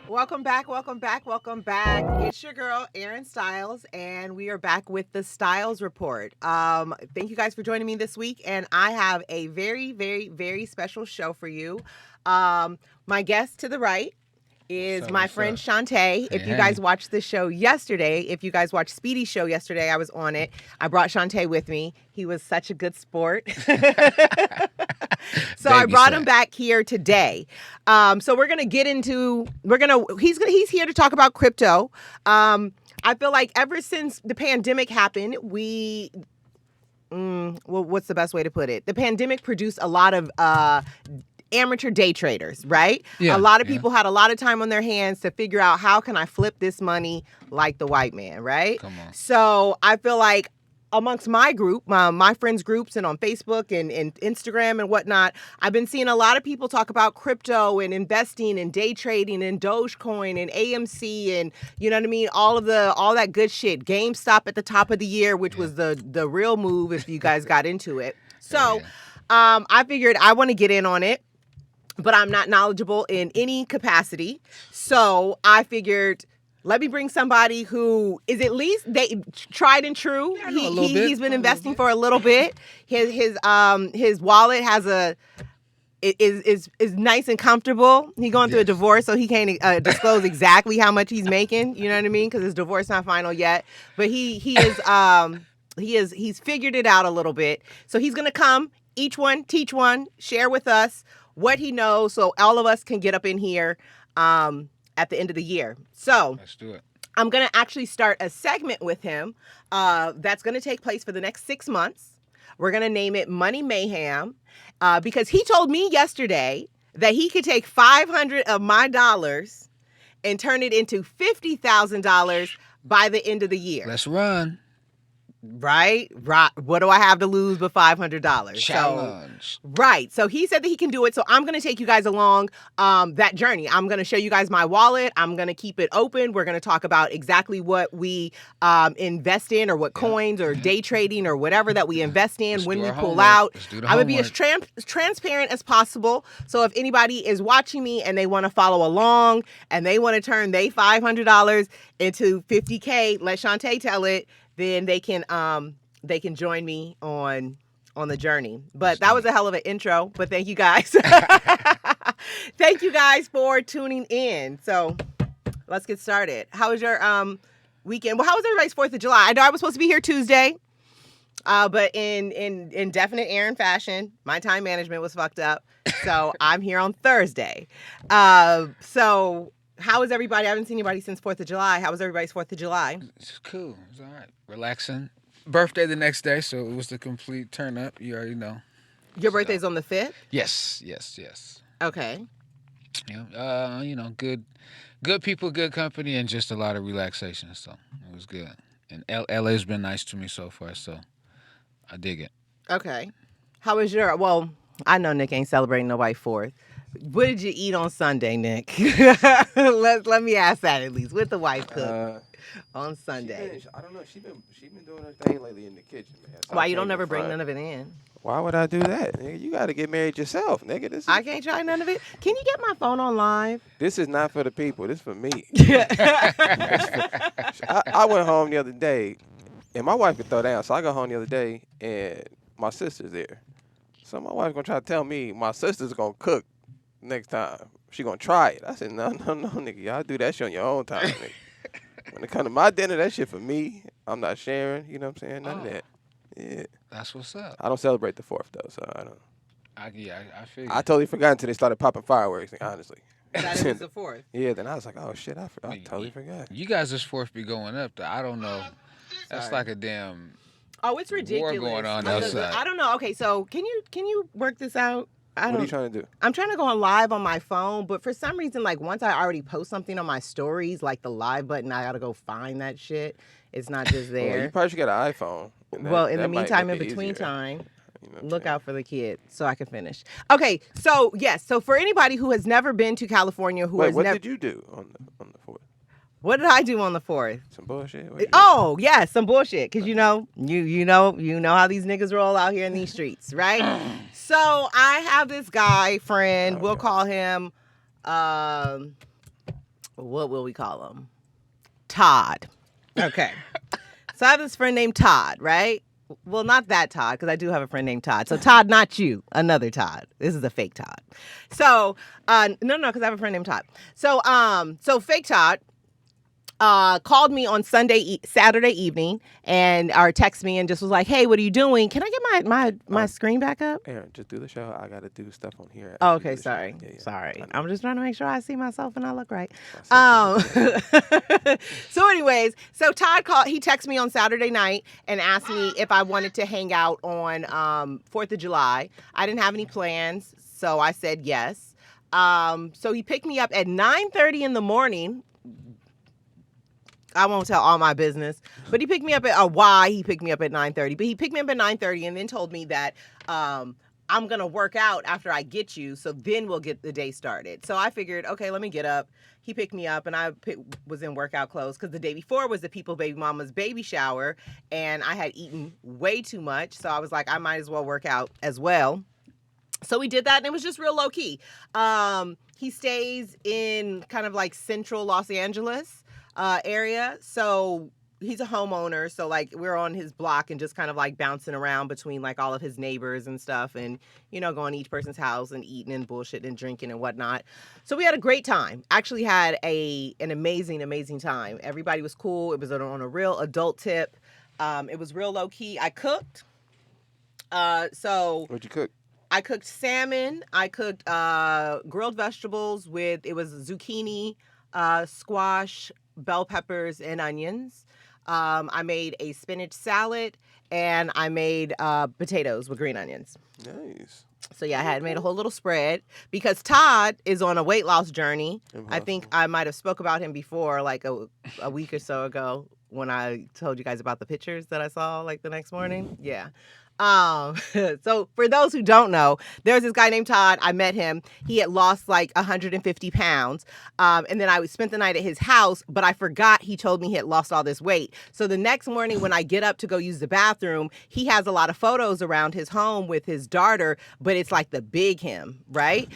Welcome back, welcome back, welcome back. It's your girl, Erin Styles, and we are back with the Styles Report. Thank you guys for joining me this week, and I have a very, very, very special show for you. My guest to the right is my friend Shantae. If you guys watched the show yesterday, if you guys watched Speedy's show yesterday, I was on it. I brought Shantae with me. He was such a good sport. So I brought him back here today. So we're gonna get into he's here to talk about crypto. I feel like ever since the pandemic happened, what's the best way to put it? The pandemic produced a lot of amateur day traders, right? Yeah, a lot of people had a lot of time on their hands to figure out how can I flip this money like the white man, right? Come on. So I feel like amongst my group, my friends groups and on Facebook and Instagram and whatnot, I've been seeing a lot of people talk about crypto and investing and day trading and Dogecoin and AMC and you know what I mean? All that good shit. GameStop at the top of the year, which was the real move if you guys got into it. So I figured I want to get in on it, but I'm not knowledgeable in any capacity. So I figured, let me bring somebody who is at least tried and true. He's been investing for a little bit. His wallet is nice and comfortable. He's going through a divorce, so he can't disclose exactly how much he's making. You know what I mean? Because his divorce not final yet. But he's figured it out a little bit. So he's gonna come, each one teach one, share with us what he knows, so all of us can get up in here at the end of the year. So let's do it. I'm going to actually start a segment with him that's going to take place for the next 6 months. We're going to name it Money Mayhem because he told me yesterday that he could take 500 of my dollars and turn it into $50,000 by the end of the year. Let's run. Right? What do I have to lose but $500? Challenge. Right. So he said that he can do it. So I'm going to take you guys along that journey. I'm going to show you guys my wallet. I'm going to keep it open. We're going to talk about exactly what we invest in or what coins or day trading or whatever that we invest in when we pull out. I would be as transparent as possible. So if anybody is watching me and they want to follow along and they want to turn their $500 into $50K, let Shantae tell it. Then they can join me on the journey. But that was a hell of an intro. But thank you guys. Thank you guys for tuning in. So let's get started. How was your weekend? Well, how was everybody's 4th of July? I know I was supposed to be here Tuesday. But in definite Erin fashion, my time management was fucked up. So I'm here on Thursday. So how was everybody? I haven't seen anybody since 4th of July. How was everybody's 4th of July? It's cool. It was all right. Relaxing. Birthday the next day, so it was the complete turn up. You already know. Your birthday's on the 5th? Yes. Okay. Yeah. Good people, good company, and just a lot of relaxation. So it was good. And LA's been nice to me so far, so I dig it. Okay. How was well, I know Nick ain't celebrating nobody's 4th. What did you eat on Sunday, Nick? let me ask that at least. What the wife cooked on Sunday? I don't know. She been doing her thing lately in the kitchen, man. So Why you don't ever bring none of it in? Why would I do that? Nigga, you got to get married yourself, nigga. I can't try none of it. Can you get my phone on live? This is not for the people. This is for me. I went home the other day, and my wife could throw down. So I got home the other day, and my sister's there. So my wife's gonna try to tell me my sister's gonna cook next time. She gonna try it. I said, no, nigga. Y'all do that shit on your own time, nigga. When it comes to my dinner, that shit for me. I'm not sharing. You know what I'm saying? None of that. Yeah. That's what's up. I don't celebrate the 4th though, so I don't. I figured. I totally forgot until they started popping fireworks. Honestly. That is the 4th. Yeah. Then I was like, oh shit, I totally forgot. You guys' 4th be going up, though. I don't know. That's like a damn. Oh, it's ridiculous. War going on outside. I don't know. Okay, so can you work this out? What are you trying to do? I'm trying to go on live on my phone, but for some reason, like once I already post something on my stories, like the live button, I gotta go find that shit. It's not just there. Well, you probably should get an iPhone. Well, in the meantime, in between time, look out for the kid so I can finish. Okay, so yes, so for anybody who has never been to California, what did you do on the 4th? What did I do on the 4th? Some bullshit. Oh yeah, some bullshit. Cause you know how these niggas roll out here in these streets, right? So I have this guy friend. We'll call him what will we call him? Todd. Okay. So I have this friend named Todd, right? Well, not that Todd, because I do have a friend named Todd. So Todd, not you, another Todd. This is a fake Todd. So, no, because I have a friend named Todd. So fake Todd called me on Saturday evening, and or text me and just was like, "Hey, what are you doing? Can I get my screen back up?" Aaron, just do the show. I gotta do stuff on here. Oh, after you okay, do the show. sorry. Yeah, yeah. Sorry. I know. I'm just trying to make sure I see myself and I look right. I said So anyways, so Todd called, he texted me on Saturday night and asked me if I wanted to hang out on 4th of July. I didn't have any plans, so I said yes. So he picked me up at 9:30 in the morning. I won't tell all my business, but he picked me up at why he picked me up at 9:30. But he picked me up at 9:30 and then told me that I'm gonna work out after I get you, so then we'll get the day started. So I figured, okay, let me get up. He picked me up, and I was in workout clothes because the day before was the People Baby Mama's baby shower, and I had eaten way too much, so I was like, I might as well work out as well. So we did that, and it was just real low key. He stays in kind of like central Los Angeles area, so he's a homeowner. So like we're on his block and just kind of like bouncing around between like all of his neighbors and stuff, and going to each person's house and eating and bullshitting and drinking and whatnot. So we had a great time. Actually had an amazing time. Everybody was cool. It was on a real adult tip. It was real low key. I cooked. What'd you cook? I cooked salmon. I cooked grilled vegetables it was zucchini, squash, bell peppers, and onions. I made a spinach salad, and I made potatoes with green onions. Nice. So yeah, I had made a whole little spread because Todd is on a weight loss journey. I think I might have spoke about him before, like a week or so ago when I told you guys about the pictures that I saw like the next morning. Yeah. So for those who don't know, there's this guy named Todd. I met him. He had lost like 150 pounds. And then I spent the night at his house, but I forgot he told me he had lost all this weight. So the next morning when I get up to go use the bathroom, he has a lot of photos around his home with his daughter, but it's like the big him, right?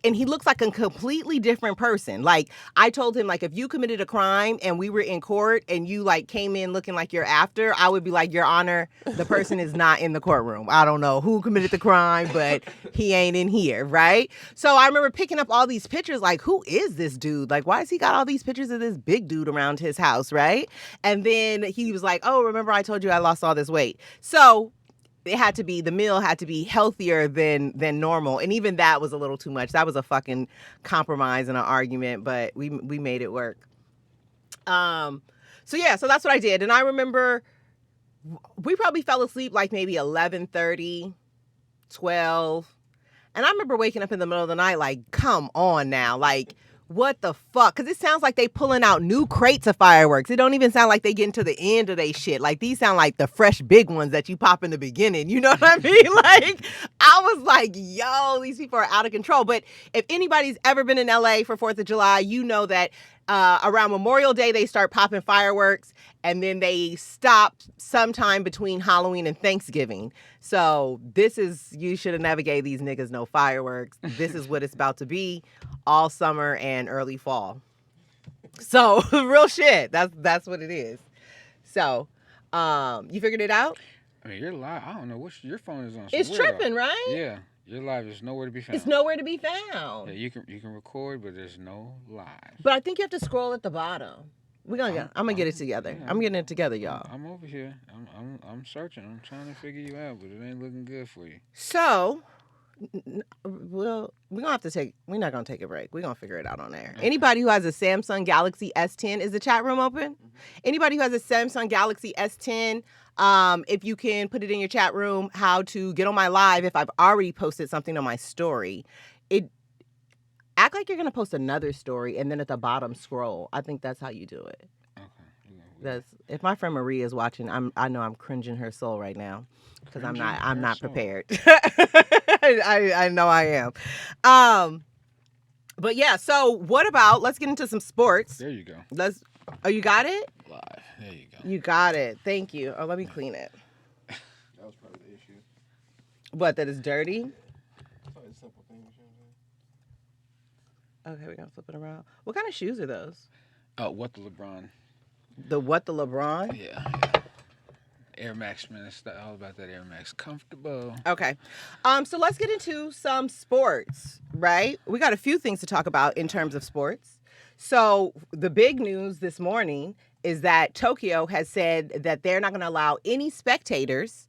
And he looks like a completely different person. Like I told him, like, if you committed a crime and we were in court and you like came in looking like you're after, I would be like, Your Honor, the person is not in the courtroom. I don't know who committed the crime, but he ain't in here, right? So I remember picking up all these pictures, like, who is this dude? Like, why has he got all these pictures of this big dude around his house, right? And then he was like, oh, remember I told you I lost all this weight. So the meal had to be healthier than normal. And even that was a little too much. That was a fucking compromise and an argument, but we made it work. So that's what I did. And I remember we probably fell asleep like maybe 11:30, 12. And I remember waking up in the middle of the night like, come on now. Like, what the fuck? Because it sounds like they pulling out new crates of fireworks. It don't even sound like they getting to the end of they shit. Like, these sound like the fresh big ones that you pop in the beginning. You know what I mean? Like, I was like, yo, these people are out of control. But if anybody's ever been in LA for 4th of July, you know that around Memorial Day, they start popping fireworks, and then they stop sometime between Halloween and Thanksgiving. So you should have never gave these niggas no fireworks. This is what it's about to be all summer and early fall. So real shit. That's what it is. So, you figured it out? I mean, you're live. I don't know your phone is on. It's tripping, right? Yeah, your live is nowhere to be found. It's nowhere to be found. Yeah, you can record, but there's no live. But I think you have to scroll at the bottom. I'm gonna get it together. Yeah, I'm getting it together, y'all. I'm over here. I'm searching. I'm trying to figure you out, but it ain't looking good for you. So, we're not gonna take a break. We're gonna figure it out on air. Okay. Anybody who has a Samsung Galaxy S10, is the chat room open? Mm-hmm. Anybody who has a Samsung Galaxy S10, if you can put it in your chat room, how to get on my live if I've already posted something on my story. Act like you're gonna post another story and then at the bottom scroll. I think that's how you do it. Okay. If my friend Marie is watching, I know I'm cringing her soul right now because I'm not prepared. I know I am. But yeah. So what about? Let's get into some sports. There you go. You got it? Live. There you go. You got it. Thank you. Oh, let me clean it. That was probably the issue. What? That is dirty? Okay, we're gonna flip it around. What kind of shoes are those? Oh, what the LeBron? The what? The LeBron? Yeah. Air Max, man. It's all about that Air Max. Comfortable. Okay. So let's get into some sports, right? We got a few things to talk about in terms of sports. So the big news this morning is that Tokyo has said that they're not going to allow any spectators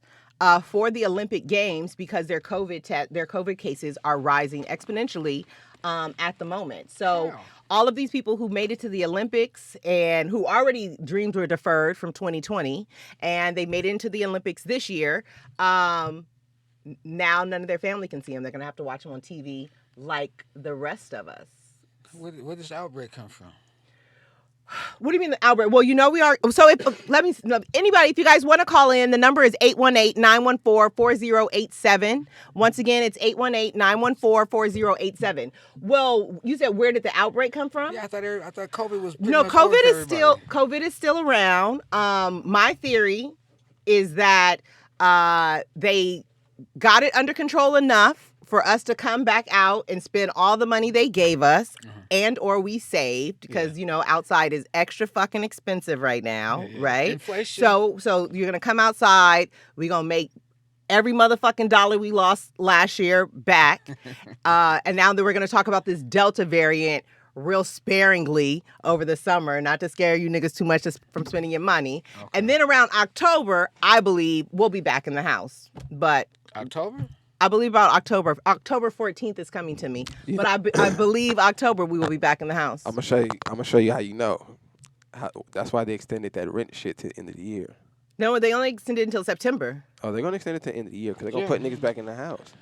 for the Olympic Games because their COVID cases are rising exponentially at the moment. So all of these people who made it to the Olympics and who already dreams were deferred from 2020 and they made it into the Olympics this year, now none of their family can see them. They're going to have to watch them on TV like the rest of us. Where does this outbreak come from? What do you mean the outbreak? Well, we are. So anybody, if you guys want to call in, the number is 818-914-4087. Once again, it's 818-914-4087. Well, you said, where did the outbreak come from? Yeah, I thought COVID was. No, COVID is still around. My theory is that they got it under control enough for us to come back out and spend all the money they gave us and or we saved because, outside is extra fucking expensive right now, right? Inflation. So you're going to come outside. We're going to make every motherfucking dollar we lost last year back. And now that we're going to talk about this Delta variant real sparingly over the summer, not to scare you niggas too much from spending your money. Okay. And then around October, I believe we'll be back in the house. But October? I believe about October. October 14th is coming to me. Yeah. But I believe October we will be back in the house. I'm gonna show you how you know. That's why they extended that rent shit to the end of the year. No, they only extended it until September. Oh, they're gonna extend it to the end of the year because they're gonna put niggas back in the house.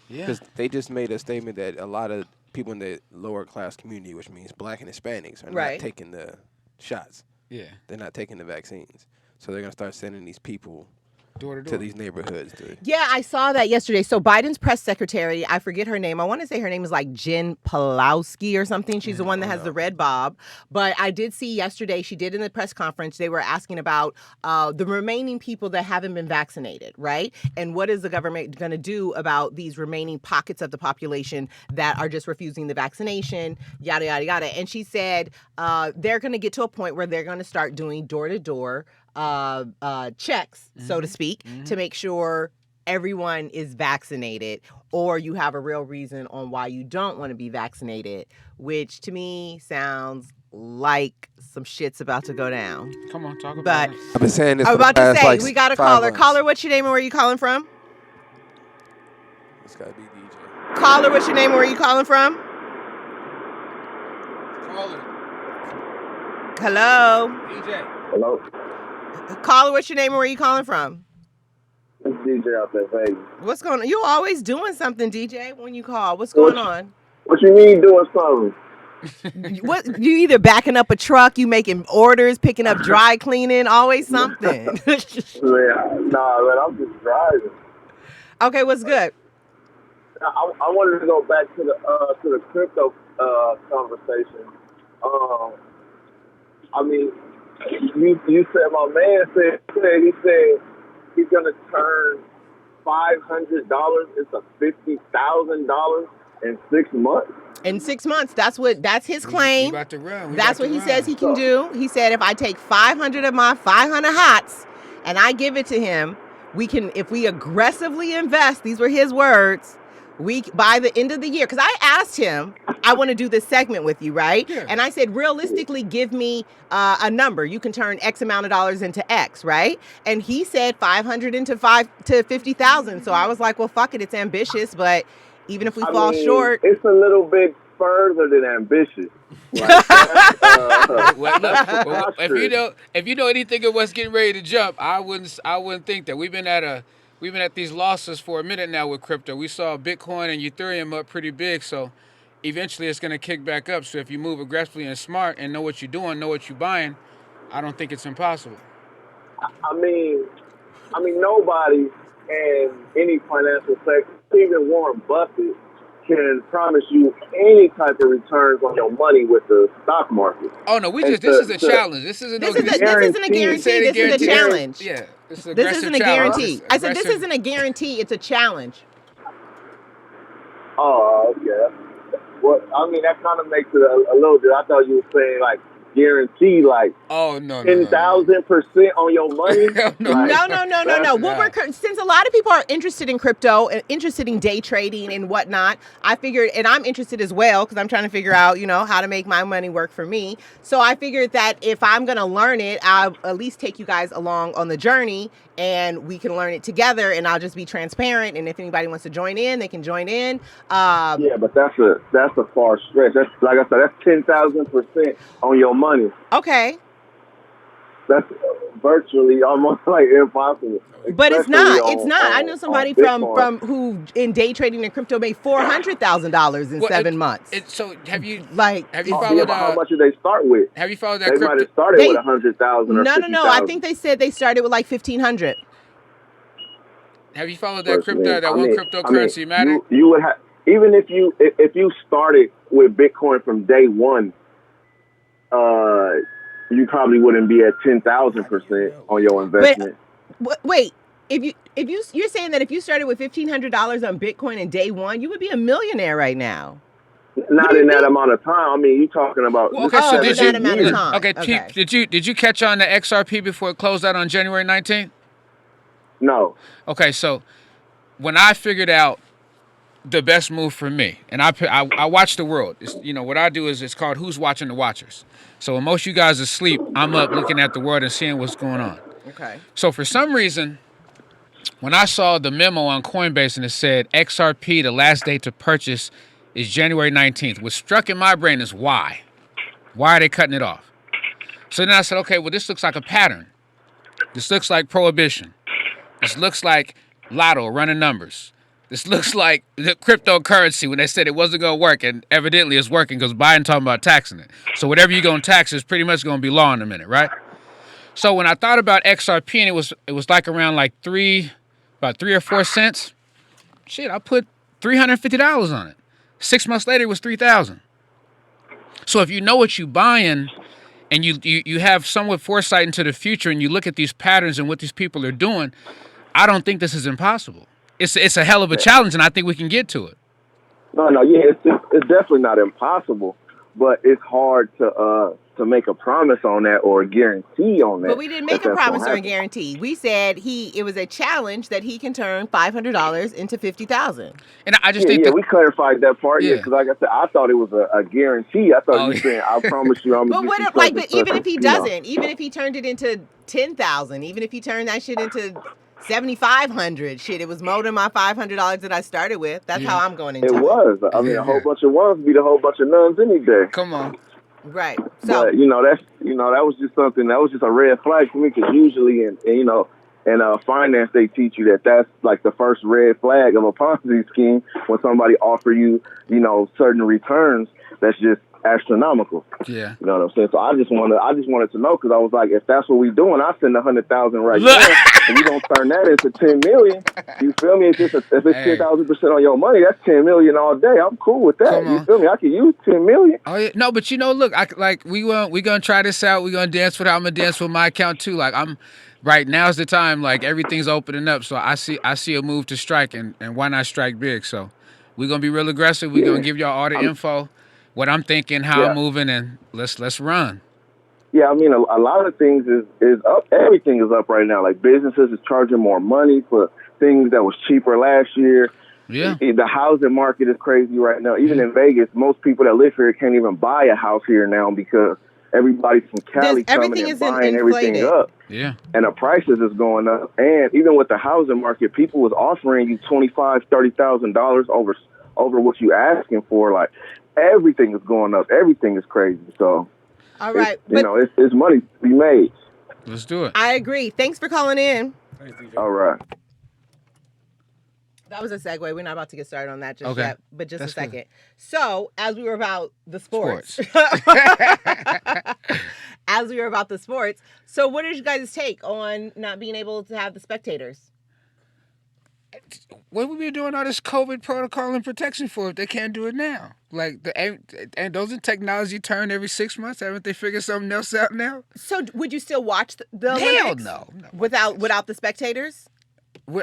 Yeah. Because they just made a statement that a lot of people in the lower class community, which means Black and Hispanics, are not taking the shots. Yeah. They're not taking the vaccines. So they're gonna start sending these people door to these neighborhoods. Yeah, I saw that yesterday. So Biden's press secretary, I forget her name. I want to say her name is like Jen Pawlowski or something. She's the one that has the red bob. But I did see yesterday, she did in the press conference, they were asking about the remaining people that haven't been vaccinated, right? And what is the government going to do about these remaining pockets of the population that are just refusing the vaccination, yada, yada, yada. And she said they're going to get to a point where they're going to start doing door-to-door checks, so to speak, to make sure everyone is vaccinated or you have a real reason on why you don't want to be vaccinated, which to me sounds like some shit's about to go down. Come on, talk about it. I've been saying this. I'm about to say, like we got a caller. Caller, what's your name and where are you calling from? It's got to be DJ. Caller, what's your name and where are you calling from? Caller. Hello? DJ. Hello? Caller, what's your name and where are you calling from? It's DJ out there, Vegas. What's going on? You always doing something, DJ, when you call. What's going on? What you mean doing something? What you either backing up a truck, you making orders, picking up dry cleaning, always something. Nah, man, I'm just driving. Okay, what's good? I wanted to go back to the crypto conversation. I mean, you said my man said he's gonna turn $500 into $50,000 in 6 months. In 6 months, that's his claim. About to run. That's what he says he can do. He said if I take 500 of my 500 hots and I give it to him, we can, if we aggressively invest, these were his words, by the end of the year, because I asked him, I want to do this segment with you, right? Yeah. And I said, realistically, give me a number. You can turn X amount of dollars into X, right? And he said 500 into 50,000. So I was like, well, fuck it, it's ambitious, but even if we fall short, it's a little bit further than ambitious. Like, if you know anything of what's getting ready to jump, I wouldn't think that. We've been at these losses for a minute now with crypto. We saw Bitcoin and Ethereum up pretty big, so eventually it's going to kick back up. So if you move aggressively and smart and know what you're doing, know what you're buying, I don't think it's impossible. I mean, nobody in any financial sector, even Warren Buffett, can promise you any type of returns on your money with the stock market. Oh no, this is a challenge. This isn't a guarantee. This is a challenge. Yeah, this isn't a guarantee. I said this isn't a guarantee. It's a challenge. Oh, okay. Well, I mean, that kind of makes it a little bit. I thought you were saying like guarantee like Oh no, no, no, no. 10,000% on your money. Hell no. Like No. that's What Nah. since a lot of people are interested in crypto and interested in day trading and whatnot, I figured, and I'm interested as well because I'm trying to figure out, how to make my money work for me. So I figured that if I'm gonna learn it, I'll at least take you guys along on the journey, and we can learn it together. And I'll just be transparent. And if anybody wants to join in, they can join in. yeah, but that's a far stretch. That's like I said, that's 10,000% on your money. Okay. That's virtually almost like impossible. But it's especially not. It's not. I know on somebody Bitcoin. from who in day trading and crypto made $400,000 in Well, 7 months. So have you Like, have you Oh, yeah, followed but how much did they start with? have you followed that They might crypto? have started They- with 100,000 or no. 50,000. I think they said they started with like 1,500. Have you followed that crypto? That I one mean, cryptocurrency matter? You would have, even if you started with Bitcoin from day one, you probably wouldn't be at 10,000% on your investment. Wait, you're saying that if you started with $1,500 on Bitcoin in day one, you would be a millionaire right now. Not in that amount of time. I mean, you talking about Well, okay, so in that amount of time. Okay, Okay. did you catch on the XRP before it closed out on January 19th? No. Okay, so when I figured out the best move for me, and I watch the world. It's, what I do is it's called Who's Watching the Watchers. So when most of you guys are asleep, I'm up looking at the world and seeing what's going on. Okay. So for some reason, when I saw the memo on Coinbase and it said XRP, the last date to purchase is January 19th, what struck in my brain is why? Why are they cutting it off? So then I said, okay, well, this looks like a pattern. This looks like prohibition. This looks like lotto running numbers. This looks like the cryptocurrency when they said it wasn't going to work, and evidently it's working because Biden talking about taxing it. So whatever you're going to tax is pretty much going to be law in a minute, right? So when I thought about XRP and it was like around like about 3 or 4 cents, shit, I put $350 on it. 6 months later, it was $3,000. So if you know what you're buying and you have somewhat foresight into the future and you look at these patterns and what these people are doing, I don't think this is impossible. It's a hell of a challenge, and I think we can get to it. No, yeah, it's definitely not impossible, but it's hard to make a promise on that or a guarantee on that. But we didn't make a promise or a guarantee. We said it was a challenge that he can turn $500 into $50,000. And I just think we clarified that part. Yeah, Yeah. because like I said, I thought it was a guarantee. I thought you were saying, "I promise you, I'm." But gonna what? But even if he doesn't, even if he turned it into 10,000, even if he turned that shit into 7,500, shit, it was more than my $500 that I started with. That's how I'm going into it. It was. I mean, a whole bunch of ones beat a whole bunch of nuns any day. Come on. Right. So But that was just something that was just a red flag for me, because usually in finance they teach you that's like the first red flag of a Ponzi scheme, when somebody offer you certain returns that's just astronomical. Yeah. You know what I'm saying? So I just wanted to know, because I was like, if that's what we doing, I send 100,000 right Look. now, and you don't turn that into 10 million. You feel me? If it's 10,000% on your money, that's 10 million all day. I'm cool with that. Come You on. feel me? I can use 10 million. Oh yeah, no, but look, we gonna try this out. We gonna dance with it. I'm gonna dance with my account too. Like right now's the time. Like everything's opening up, so I see a move to strike, and why not strike big? So we're gonna be real aggressive. We're gonna give y'all all the info, what I'm thinking, how I'm moving, and let's run. Yeah, I mean, a lot of things is up. Everything is up right now. Like businesses is charging more money for things that was cheaper last year. Yeah. The housing market is crazy right now. Even in Vegas, most people that live here can't even buy a house here now, because everybody from Cali coming and buying everything up. Yeah. And the prices is going up. And even with the housing market, people was offering you $25,000, $30,000 over what you asking for. Like, everything is going up. Everything is crazy. So, all right. it's money to be made. Let's do it. I agree. Thanks for calling in. All right. That was a segue. We're not about to get started on that just Okay. yet, but just That's a second. good. So, as we were about the sports. So what is your guys' take on not being able to have the spectators? What we been doing all this COVID protocol and protection for if they can't do it now? Like and doesn't technology turn every 6 months? Haven't they figured something else out now? So would you still watch the Hell Olympics? no. Without the spectators?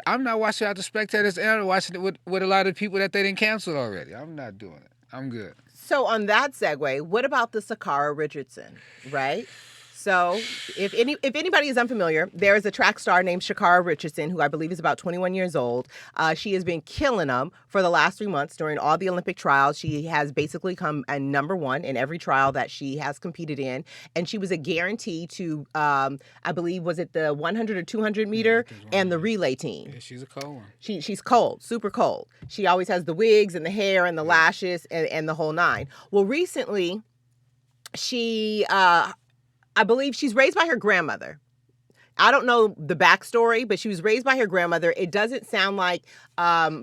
I'm not watching out the spectators, and I'm watching it with a lot of people that they didn't cancel already. I'm not doing it. I'm good. So on that segue, what about the ShaCarri Richardson, right? So if anybody is unfamiliar, there is a track star named ShaCarri Richardson, who I believe is about 21 years old. She has been killing them for the last 3 months during all the Olympic trials. She has basically come a number one in every trial that she has competed in. And she was a guarantee to, I believe, was it the 100 or 200 meter and the relay team. Yeah, she's a cold one. She's cold, super cold. She always has the wigs and the hair and the lashes and the whole nine. Well, recently, she... I believe she's raised by her grandmother. I don't know the backstory, but she was raised by her grandmother. It doesn't sound like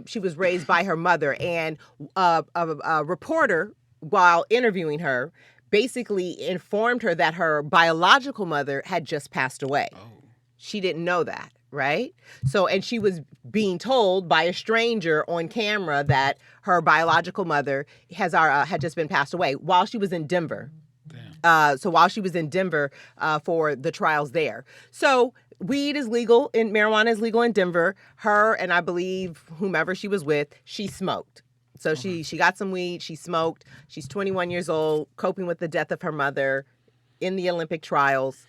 she was raised by her mother. And a reporter, while interviewing her, basically informed her that her biological mother had just passed away. Oh. She didn't know that, right? So, and she was being told by a stranger on camera that her biological mother had just been passed away while she was in Denver. So while she was in Denver for the trials there. So weed is legal and marijuana is legal in Denver. Her and I believe whomever she was with, she smoked. So she got some weed, she smoked. She's 21 years old, coping with the death of her mother in the Olympic trials.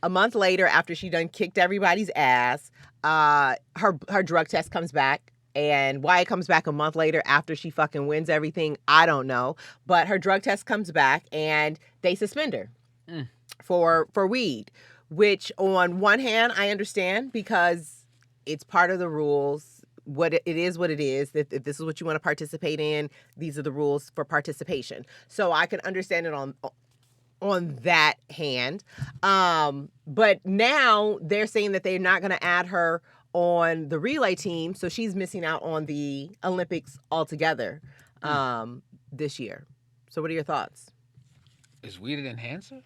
A month later, after she done kicked everybody's ass, her drug test comes back. And why it comes back a month later after she fucking wins everything, I don't know. But her drug test comes back and they suspend her for weed, which on one hand, I understand because it's part of the rules. It is what it is. If this is what you want to participate in, these are the rules for participation. So I can understand it on that hand. But now they're saying that they're not going to add her on the relay team, so she's missing out on the Olympics altogether this year. So what are your thoughts? Is weed an enhancer?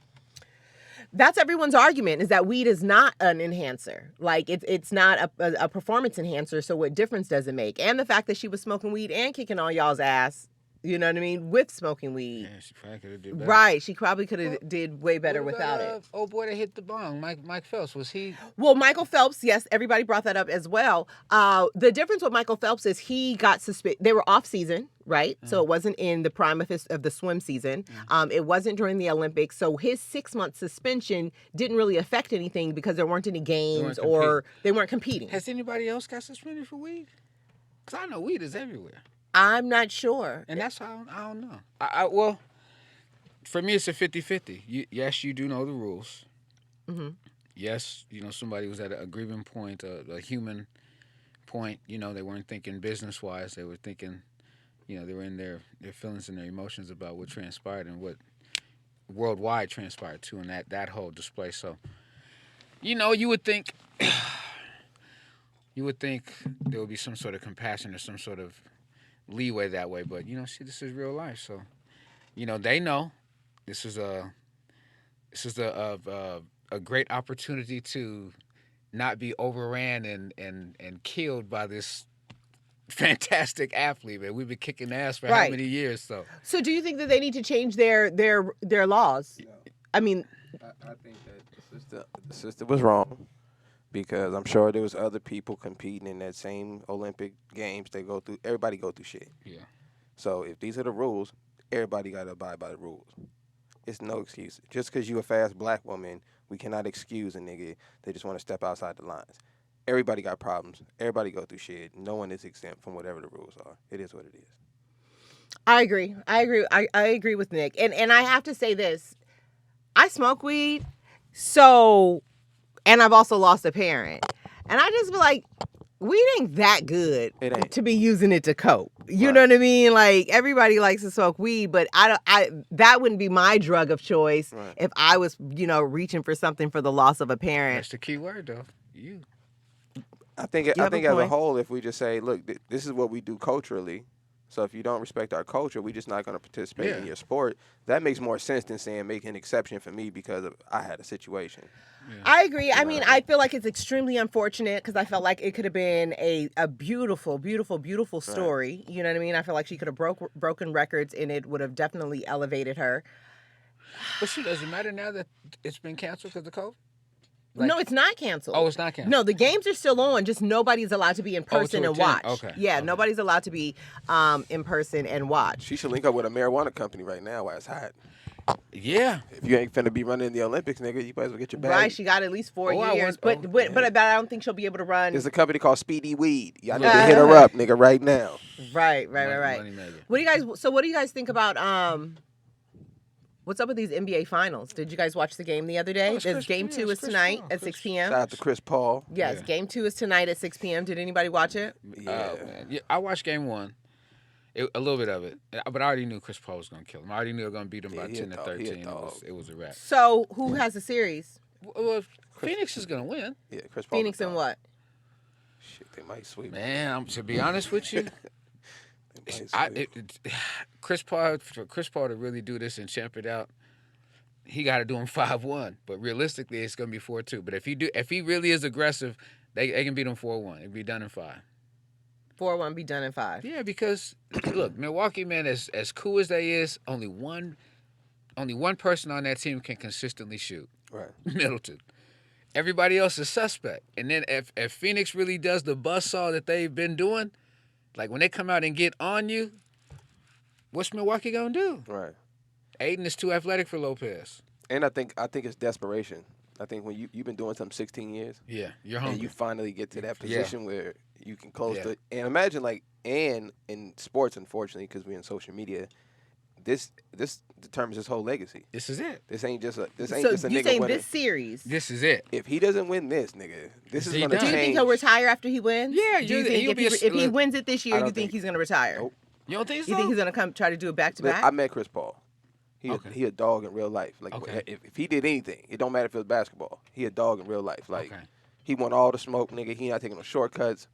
That's everyone's argument, is that weed is not an enhancer. Like, it's not a performance enhancer, so what difference does it make? And the fact that she was smoking weed and kicking all y'all's ass, you know what I mean, with smoking weed. Yeah, she probably could have did better. Right, she probably could have did way better What without about, it. Oh boy, that hit the bong. Mike Phelps, was he? Well, Michael Phelps, yes, everybody brought that up as well. The difference with Michael Phelps is he got suspended. They were off season, right? So it wasn't in the prime of the swim season. It wasn't during the Olympics. So his 6-month suspension didn't really affect anything because there weren't any games or they weren't competing. Has anybody else got suspended for weed? Because I know weed is everywhere. I'm not sure. And that's how I don't know. Well, for me, it's a 50-50. Yes, you do know the rules. Mm-hmm. Yes, somebody was at a grieving point, a human point. They weren't thinking business-wise. They were thinking, they were in their feelings and their emotions about what transpired and what worldwide transpired too, and that whole display. So, you would think there would be some sort of compassion or some sort of leeway that way, but this is real life, so they know this is a great opportunity to not be overran and killed by this fantastic athlete, man. We've been kicking ass for how many years? So do you think that they need to change their laws? No. I mean, I think that the system was wrong. Because I'm sure there was other people competing in that same Olympic games. Everybody go through shit. Yeah. So if these are the rules, everybody got to abide by the rules. It's no excuse. Just because you a fast black woman, we cannot excuse a nigga that just want to step outside the lines. Everybody got problems. Everybody go through shit. No one is exempt from whatever the rules are. It is what it is. I agree. I agree with Nick. And I have to say this. I smoke weed, and I've also lost a parent. And I just feel like weed ain't that good to be using it to cope. You know what I mean? Like, everybody likes to smoke weed, but that wouldn't be my drug of choice if I was, reaching for something for the loss of a parent. That's the key word, though. You. I think as a whole, if we just say, look, this is what we do culturally. So if you don't respect our culture, we're just not going to participate in your sport. That makes more sense than saying make an exception for me because I had a situation. Yeah. I agree. I mean, I feel like it's extremely unfortunate because I felt like it could have been a beautiful, beautiful, beautiful story. Right. You know what I mean? I feel like she could have broken records and it would have definitely elevated her. But does it matter now that it's been canceled because of COVID? Like, no, it's not canceled. Oh, it's not canceled. No, the games are still on. Just nobody's allowed to be in person to and attend. watch. Okay. Yeah, Okay. nobody's allowed to be in person and watch. She should link up with a marijuana company right now while it's hot. Yeah. If you ain't finna be running the Olympics, nigga, you might as well get your bag. Right, she got at least 4 Oh, I years, want- but I don't think she'll be able to run. There's a company called Speedy Weed. Y'all need Yeah. to hit her up, nigga, right now. Right. Money maker. What do you guys think about what's up with these NBA finals? Did you guys watch the game the other day? Oh, it's Game Chris- 2 yeah, is it's Chris tonight Paul. at 6 p.m. Shout out to Chris Paul. Yes, Yeah. game 2 is tonight at 6 p.m. Did anybody watch it? Yeah. Man. Yeah, I watched game 1. A little bit of it. But I already knew Chris Paul was going to kill him. I already knew they were going to beat him Yeah, by he a 10 to dog. He a 13. dog. It was a wrap. So who has the series? Well, Phoenix is going to win. Yeah, Chris Paul. Phoenix and what? Shit, they might sweep. Man, to be honest with you, They might sweep. Chris Paul to really do this and champ it out, he got to do him 5-1. But realistically, it's going to be 4-2. But if he really is aggressive, they can beat him 4-1. It'll be done in 5. 4-1 be done in 5. Yeah, because look, Milwaukee, man, as cool as they is, only one person on that team can consistently shoot. Right. Middleton. Everybody else is suspect. And then if Phoenix really does the buzzsaw that they've been doing, like when they come out and get on you, what's Milwaukee gonna do? Right. Aiden is too athletic for Lopez. And I think it's desperation. I think when you've been doing something 16 years, Yeah, you're and hungry. you finally get to that Yeah. position where you can close Yeah. the. And imagine and in sports, unfortunately, because we're in social media, this determines his whole legacy. This is it. This ain't just a So nigga you saying winning. this series? This is it. If he doesn't win this, nigga, this is He gonna done. Do you change. think he'll retire after he wins? Yeah, Do you think he'll be if he look, wins it this year, I you don't think think- he's gonna retire? Nope. You don't think so? You think he's gonna come try to do it back to Look, back? I met Chris Paul. Okay. He a dog in real life. Like Okay. if he did anything, it don't matter if it was basketball. He a dog in real life. Like Okay. he want all the smoke, nigga. He not taking no shortcuts.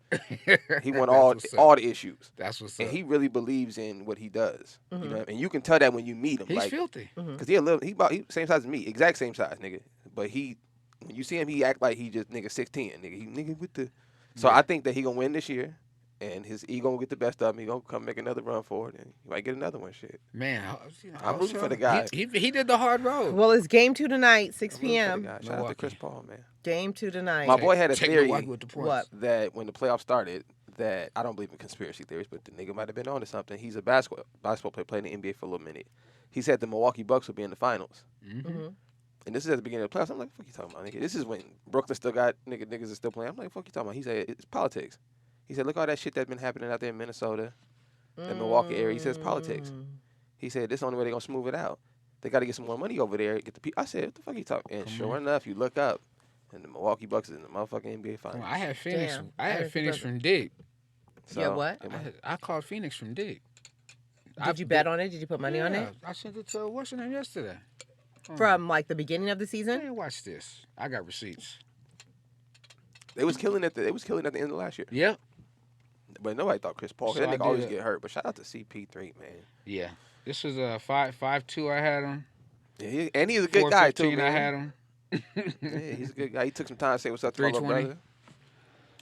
He want That's what's up. all the issues. That's what's And up. he really believes in what he does. You know, and you can tell that when you meet him. He's like, filthy. cause he same size as me, exact same size, nigga. But when you see him, he act like he just nigga 6'10", nigga. He nigga with the. So I think that he gonna win this year, and his ego will get the best of him. He gonna come make another run for it, and he might get another one. Shit. Man, I'm rooting for the guy. He did the hard road. Well, it's game 2 tonight, 6 I'm rooting for the p.m. guy. Shout out to Milwaukee. Chris Paul, man. Game 2 tonight. My boy had a Take theory Milwaukee with the points. What? that when the playoffs started, that I don't believe in conspiracy theories, but the nigga might have been onto something. He's a basketball player, played in the NBA for a little minute. He said the Milwaukee Bucks would be in the finals. Mm-hmm. And this is at the beginning of the playoffs. I'm like, fuck you talking about, nigga? This is when Brooklyn still got niggas are still playing. I'm like, fuck you talking about? He said it's politics. He said, look all that shit that's been happening out there in Minnesota, the Milwaukee area. He says politics. He said this is the only way they're gonna smooth it out. They got to get some more money over there. Get the people. I said, what the fuck you talking? And sure enough, you look up, and the Milwaukee Bucks is in the motherfucking NBA Come finals. on, I had Phoenix. Damn. I I had didn't Phoenix think about from deep. So, Yeah, what? it might- I called Phoenix from deep. Did you bet on it? Did you put money on it? I sent it to what's her name yesterday. From like the beginning of the season? Hey, watch this. I got receipts. They was killing at the end of last year. Yep. But nobody thought Chris Paul. So That I nigga always did- get hurt. But shout out to CP3, man. Yeah. This was a 5.2. I had him. Yeah, and he's a good guy too, 4.15. I man. had him. Yeah, he's a good guy. He took some time to say what's up to my little 320. brother.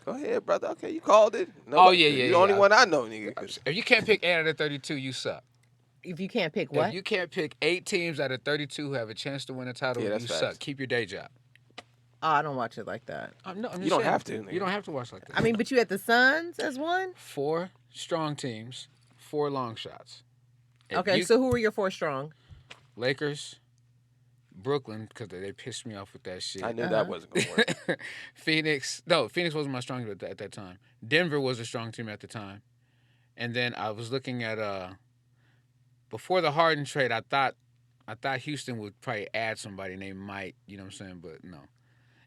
Go ahead, brother. Okay, you called it. Oh, yeah, You're yeah, the only yeah. one I know, nigga. 'Cause If you can't pick 8 out of 32, you suck. If you can't pick what? If you can't pick 8 teams out of 32 who have a chance to win a title, Yeah, you that's suck. facts. Keep your day job. Oh, I don't watch it like that. I'm You just don't saying. have to, nigga. You don't have to watch like that. I mean, but you had the Suns as one? 4 strong teams, 4 long shots. If Okay, you- so who were your 4 strong? Lakers, Brooklyn, because they pissed me off with that shit. I knew that wasn't gonna work. Phoenix wasn't my strong team at that time. Denver was a strong team at the time. And then I was looking at before the Harden trade, I thought Houston would probably add somebody named Mike, you know what I'm saying? But no.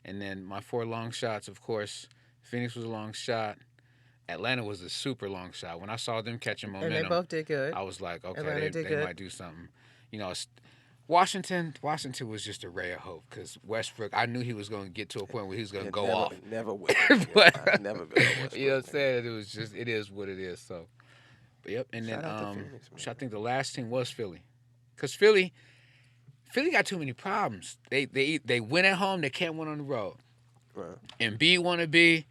And then my 4 long shots, of course, Phoenix was a long shot. Atlanta was a super long shot. When I saw them catching momentum, And they both did good. I was like, okay, Atlanta they did good. might do something. You know, Washington was just a ray of hope because Westbrook, I knew he was going to get to a point where he was going to go off. Never will. But- I never been on Westbrook, You know what I'm man. saying? It is what it is. So, but yep. And Shout then out to Phoenix, man. I think the last team was Philly, because Philly got too many problems. They win at home, they can't win on the road. Right. Embiid want to be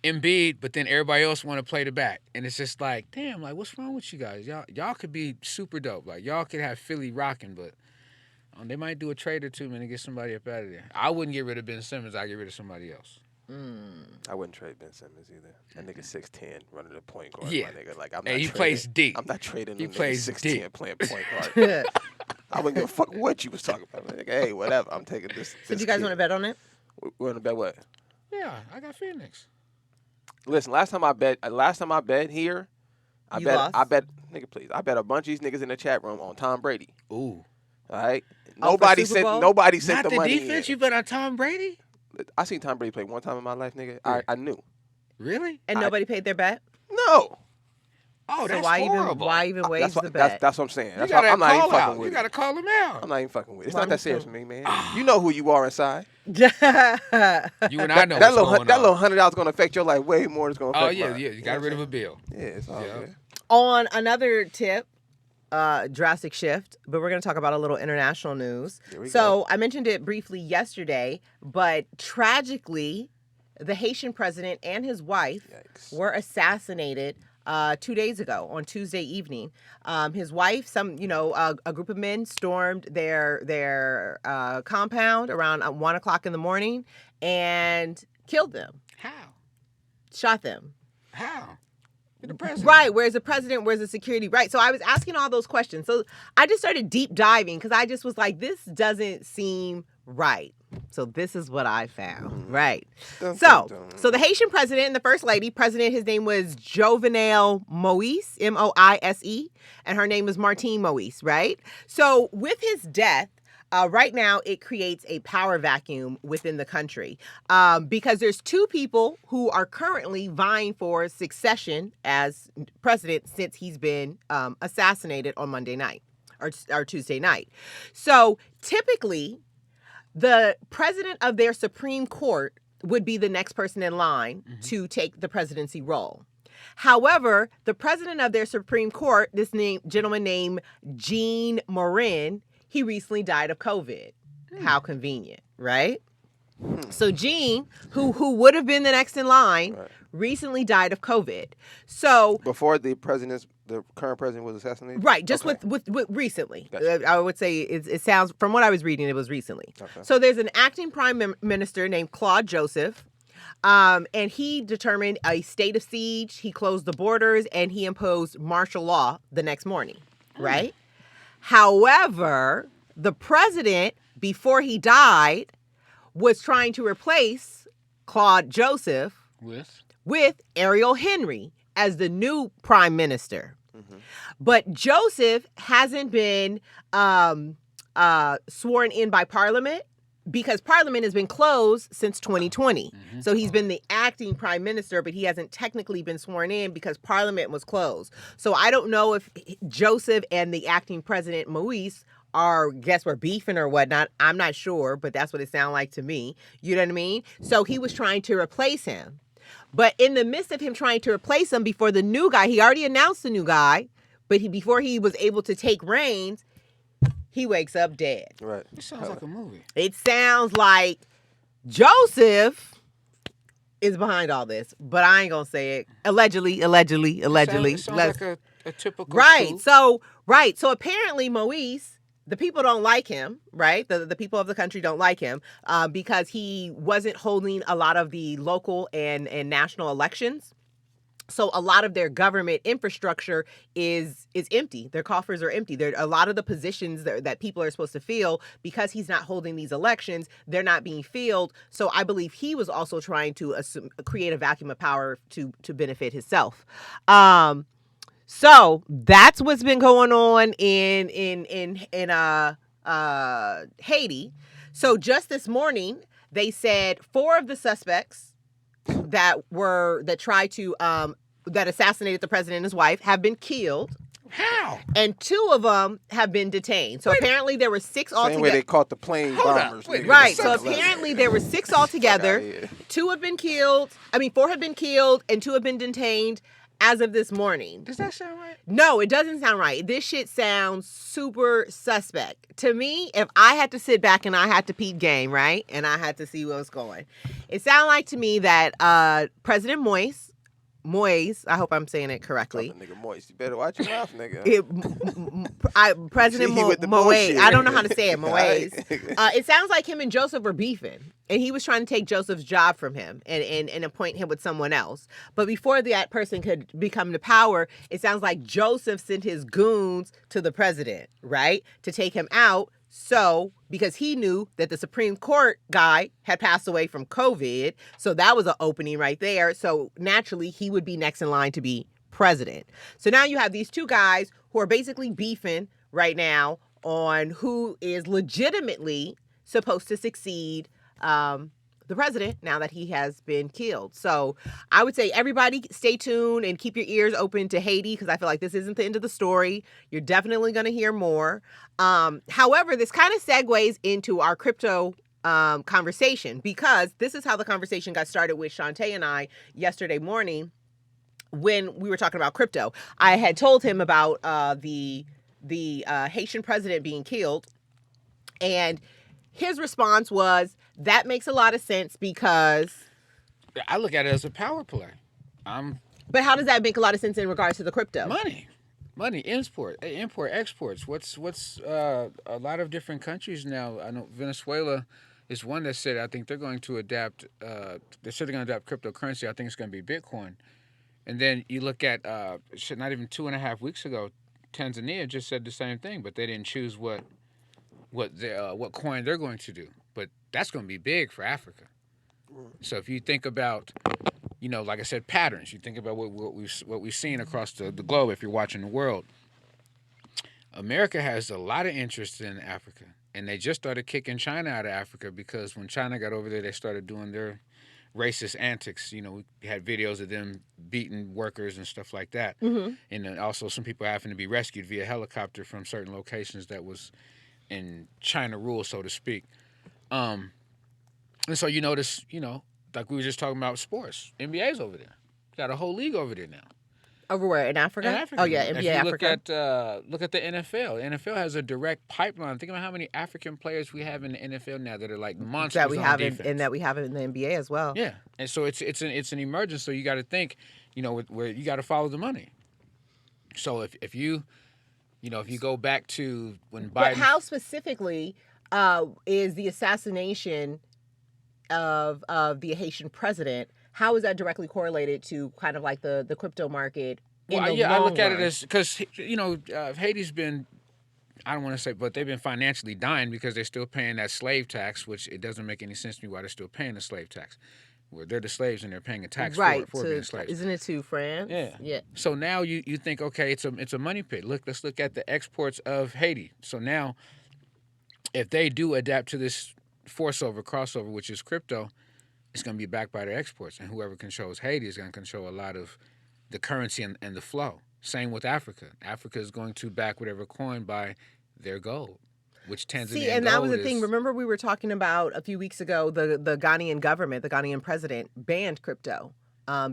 Embiid, but then everybody else want to play the back, and it's just like, damn, like what's wrong with you guys? Y'all could be super dope. Like y'all could have Philly rocking, but They might do a trade or two, man, to get somebody up out of there. I wouldn't get rid of Ben Simmons. I'd get rid of somebody else. I wouldn't trade Ben Simmons either. That nigga 6'10", running the point guard. Yeah. My nigga. Like, I'm Hey, not he trading. plays deep. I'm not trading He him. plays 6'10" deep. playing point guard. I wouldn't give a fuck what you was talking about. Like, hey, whatever. I'm taking this. So do you guys want to bet on it? We're gonna bet what? Yeah, I got Phoenix. Listen, last time I bet here, I You bet lost? nigga, please. I bet a bunch of these niggas in the chat room on Tom Brady. Ooh. All right. Oh, for Super Bowl? Nobody sent Not the the money defense? in. You bet on Tom Brady? I seen Tom Brady play one time in my life, nigga. Yeah. I knew. Really? And nobody paid their bet? No. Oh, So that's why horrible. even wage That's the what, bet? that's what I'm saying. You That's why gotta I'm not even call fucking out. with You it. got to call him I'm out. not even fucking with it. It's Well, not that serious for me, man. You know who you are inside. You and I know that what's going little on. $100 gonna affect your life way more than it's gonna affect Oh, yeah, mine. yeah. You got rid of a bill. Yeah, it's all Yeah. good. On another tip, drastic shift, but we're going to talk about a little international news. Here we So I mentioned it briefly yesterday, but tragically, the Haitian president and his wife Yikes. were assassinated 2 days ago on Tuesday evening. His wife, a group of men stormed their compound around 1 o'clock in the morning and killed them, How? shot them. How? You're the president. Right. Where's the president? Where's the security? Right. So I was asking all those questions. So I just started deep diving because I just was like, this doesn't seem right. So this is what I found. Right. Dun, So dun, dun. so the Haitian president and the first lady, his name was Jovenel Moise, Moise, and her name was Martine Moise, right? So with his death, right now, it creates a power vacuum within the country because there's two people who are currently vying for succession as president since he's been assassinated on Monday night or Tuesday night. So typically, the president of their Supreme Court would be the next person in line to take the presidency role. However, the president of their Supreme Court, gentleman named Jean Morin, he recently died of COVID. How convenient, right? So Jean, who would have been the next in line, recently died of COVID. So Before the current president was assassinated? right, just Okay. with recently. Gotcha. I would say it sounds, from what I was reading, it was recently. Okay. So there's an acting prime minister named Claude Joseph. And he determined a state of siege. He closed the borders and he imposed martial law the next morning, right? However, the president, before he died, was trying to replace Claude Joseph with Ariel Henry as the new prime minister. But Joseph hasn't been sworn in by Parliament because Parliament has been closed since 2020. So he's been the acting prime minister, but he hasn't technically been sworn in because Parliament was closed. So I don't know if Joseph and the acting president, Moise, we're beefing or whatnot. I'm not sure, but that's what it sounded like to me. You know what I mean? So he was trying to replace him. But in the midst of him trying to replace him before the new guy, he already announced the new guy, but before he was able to take reins, he wakes up dead. Right. It sounds like a movie. It sounds like Joseph is behind all this, but I ain't gonna say it. Allegedly. It sounds like a typical Right. coup. So apparently Moise, the people don't like him, right? The people of the country don't like him because he wasn't holding a lot of the local and national elections. So a lot of their government infrastructure is empty. Their coffers are empty. There a lot of the positions that people are supposed to fill, because he's not holding these elections, they're not being filled. So I believe he was also trying to create a vacuum of power to benefit himself. So that's what's been going on in Haiti. So just this morning, they said 4 of the suspects that assassinated the president and his wife have been killed. How? And 2 of them have been detained. So apparently there were 6 Same way altogether. they caught the plane Hold up. bombers. Wait, nigga. Right. That's So like apparently there were 6 Fuck altogether. outta here. 2 have been killed. 4 have been killed and 2 have been detained as of this morning. Does that sound right? No, it doesn't sound right. This shit sounds super suspect. To me, if I had to sit back and I had to peep game, right? And I had to see what was going. It sounded like to me that President Moise Moise, I hope I'm saying it correctly. Talking nigga moist. You better watch your mouth, nigga. President See, he with the Moise. bullshit. I don't know how to say it. Moise. Alright. It sounds like him and Joseph were beefing, and he was trying to take Joseph's job from him and appoint him with someone else. But before that person could become the power, it sounds like Joseph sent his goons to the president, right, to take him out. So, because he knew that the Supreme Court guy had passed away from COVID, so that was an opening right there. So naturally, he would be next in line to be president. So now you have these two guys who are basically beefing right now on who is legitimately supposed to succeed the president now that he has been killed. So I would say everybody stay tuned and keep your ears open to Haiti, because I feel like this isn't the end of the story. You're definitely going to hear more. However, this kind of segues into our crypto conversation, because this is how the conversation got started with Shantae and I yesterday morning when we were talking about crypto. I had told him about the Haitian president being killed, and his response was, that makes a lot of sense because... I look at it as a power play. But how does that make a lot of sense in regards to the crypto? Money, import, exports. What's a lot of different countries now. I know Venezuela is one that said, I think they're going to adapt, they said they're going to adapt cryptocurrency. I think it's going to be Bitcoin. And then you look at, not even 2.5 weeks ago, Tanzania just said the same thing, but they didn't choose what coin they're going to do. But that's going to be big for Africa. So if you think about, like I said, patterns, you think about what we've seen across the globe. If you're watching the world, America has a lot of interest in Africa, and they just started kicking China out of Africa because when China got over there, they started doing their racist antics. We had videos of them beating workers and stuff like that, and then also some people having to be rescued via helicopter from certain locations that was in China rule, so to speak. And so you notice, like we were just talking about sports, NBA's over there. Got a whole league over there now. Over where? In Africa? In Africa. Oh, yeah, NBA Africa. Look at the NFL. The NFL has a direct pipeline. Think about how many African players we have in the NFL now that are like monsters that we on have defense. and that we have in the NBA as well. Yeah, and so it's an emergence. So you got to think, where you got to follow the money. So if you go back to when Biden. But how specifically is the assassination of the Haitian president? How is that directly correlated to kind of like the crypto market? I look at it as because Haiti's been, I don't want to say, but they've been financially dying because they're still paying that slave tax, which it doesn't make any sense to me why they're still paying the slave tax. Where they're the slaves and they're paying a tax for being slaves. Isn't it to France? Yeah. So now you think, okay, it's a money pit. Let's look at the exports of Haiti. So now, if they do adapt to this crossover, which is crypto, it's going to be backed by their exports, and whoever controls Haiti is going to control a lot of the currency and the flow. Same with Africa. Africa is going to back whatever coin by their gold, which Tanzania See, and that was the thing. Remember, we were talking about a few weeks ago, the Ghanaian government, the Ghanaian president banned crypto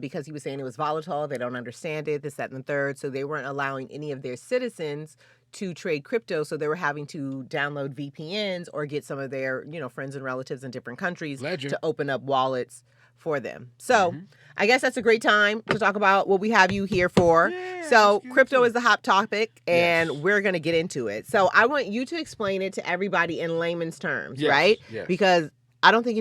because he was saying it was volatile. They don't understand it, this, that, and the third. So they weren't allowing any of their citizens to trade crypto. So they were having to download VPNs or get some of their, friends and relatives in different countries to open up wallets for them. So I guess that's a great time to talk about what we have you here for. Yeah, so crypto is the hot topic, and we're going to get into it. So I want you to explain it to everybody in layman's terms, right? Yes. Because I don't think